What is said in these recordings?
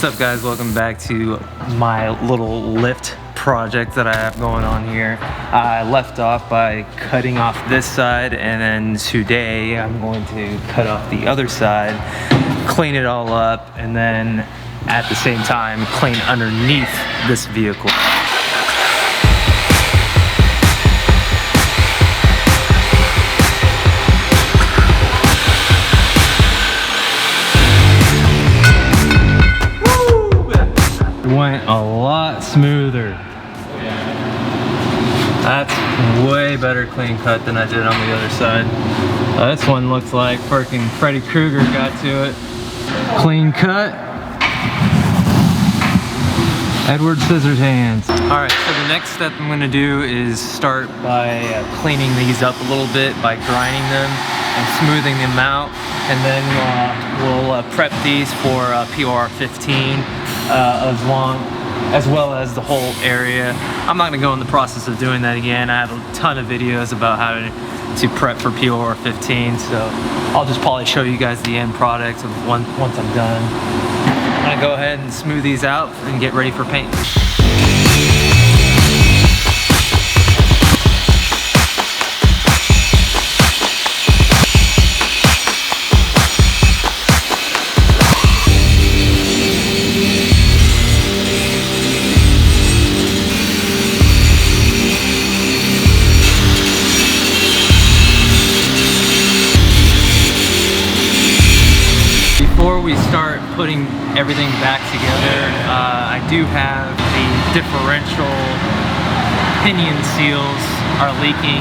What's up guys, welcome back to my little lift project that I have going on here. I left off by cutting off this side, and then today I'm going to cut off the other side, clean it all up, and then at the same time clean underneath this vehicle. Went a lot smoother. That's way better clean cut than I did on the other side. This one looks like freaking Freddy Krueger got to it. Clean cut. Edward Scissorhands. Alright, so the next step I'm going to do is start by cleaning these up a little bit by grinding them and smoothing them out. And then we'll prep these for POR 15 as well as the whole area. I'm not going to go in the process of doing that again. I have a ton of videos about how to prep for POR 15, so I'll just probably show you guys the end product of once I'm done. I'm going to go ahead and smooth these out and get ready for paint. Before we start putting everything back together, I do have the differential pinion seals are leaking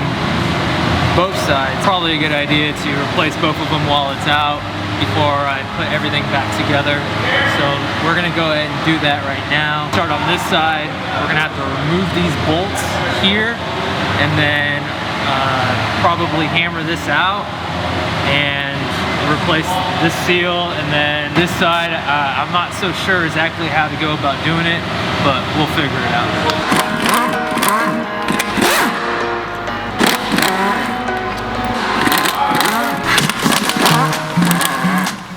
both sides. Probably a good idea to replace both of them while it's out before I put everything back together. So we're gonna go ahead and do that right now. Start on this side. We're gonna have to remove these bolts here and then probably hammer this out and replace this seal. And then this side, I'm not so sure exactly how to go about doing it, but we'll figure it out.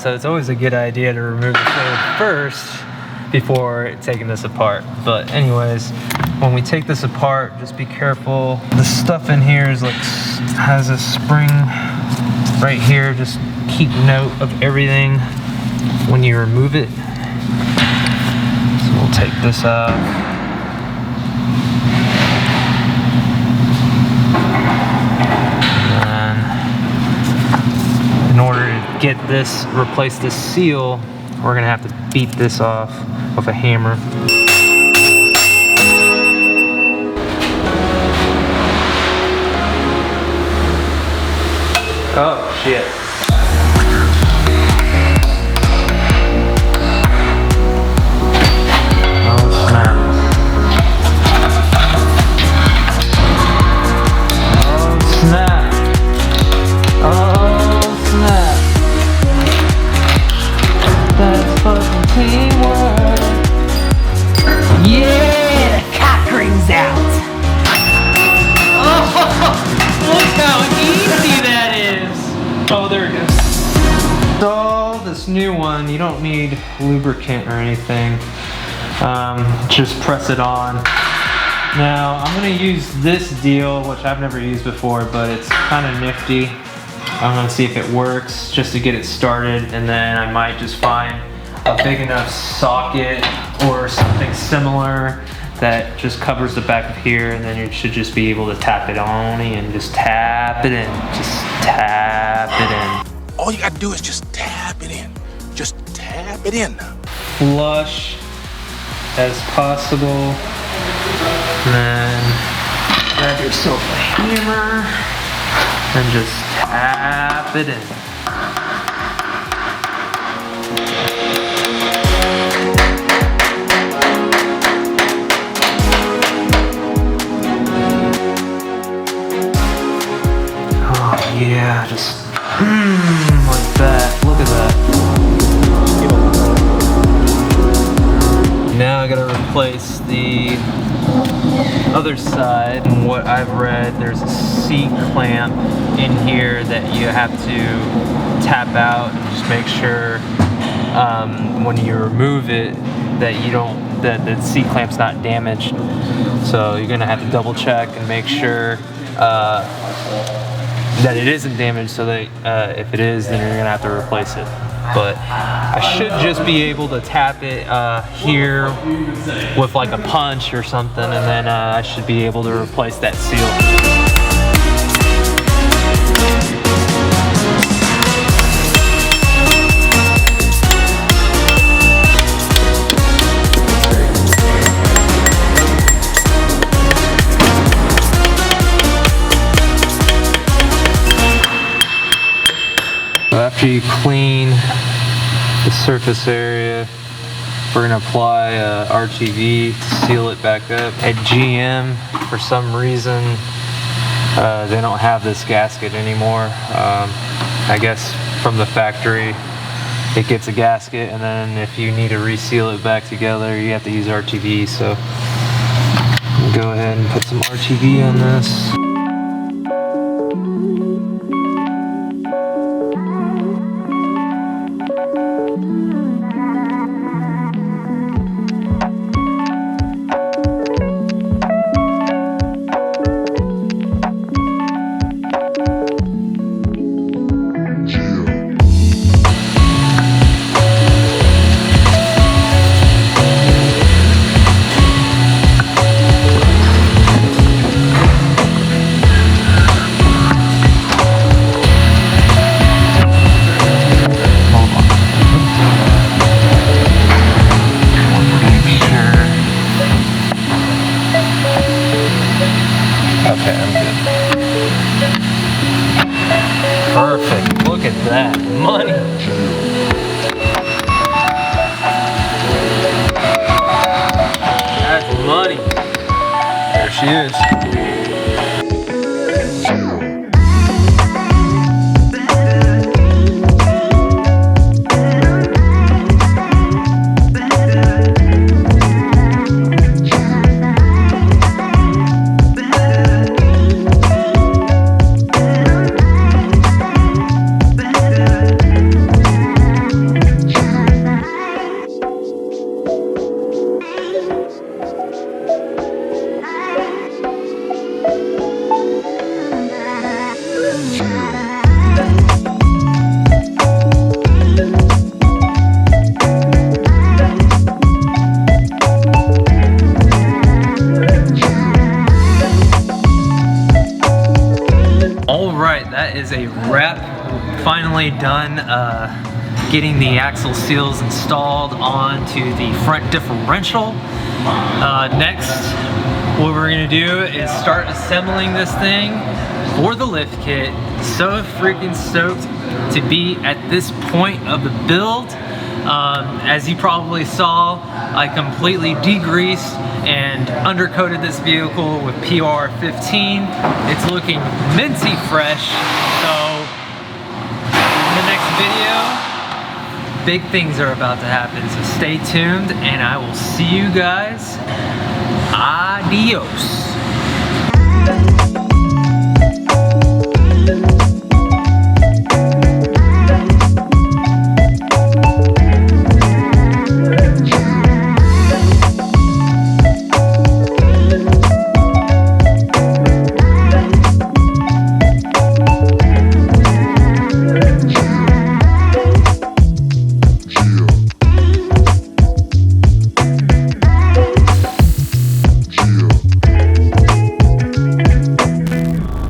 So it's always a good idea to remove the fluid first before taking this apart. But anyways, when we take this apart, just be careful. The stuff in here is has a spring right here. Just keep note of everything when you remove it. So we'll take this out. And then in order to get this, replace this seal, we're gonna have to beat this off with a hammer. Oh shit. Oh, there it is. So this new one, you don't need lubricant or anything. Just press it on. Now I'm gonna use this deal, which I've never used before, but it's kind of nifty. I'm gonna see if it works just to get it started, and then I might just find a big enough socket or something similar that just covers the back of here, and then you should just be able to tap it on and just tap it in. Just tap it in. All you gotta do is just tap it in. Just tap it in. Flush as possible. And then grab yourself a hammer and just tap it in. Yeah, just like that. Look at that. Now I gotta replace the other side. From what I've read, there's a C-clamp in here that you have to tap out and just make sure when you remove it, that you don't, that the seat clamp's not damaged. So you're gonna have to double check and make sure that it isn't damaged, so that if it is, then you're gonna have to replace it. But I should just be able to tap it here with like a punch or something, and then I should be able to replace that seal. After you clean the surface area, we're gonna apply RTV to seal it back up. At GM, for some reason, they don't have this gasket anymore. I guess from the factory, it gets a gasket, and then if you need to reseal it back together, you have to use RTV. So go ahead and put some RTV on this. Okay, I'm good. Perfect. Look at that. Money. That's money. There she is. Alright, that is a wrap. Finally done getting the axle seals installed onto the front differential. Next, what we're going to do is start assembling this thing for the lift kit. So freaking stoked to be at this point of the build. As you probably saw, I completely degreased and undercoated this vehicle with PR15. It's looking minty fresh. So in the next video, big things are about to happen. So stay tuned, and I will see you guys. Adios.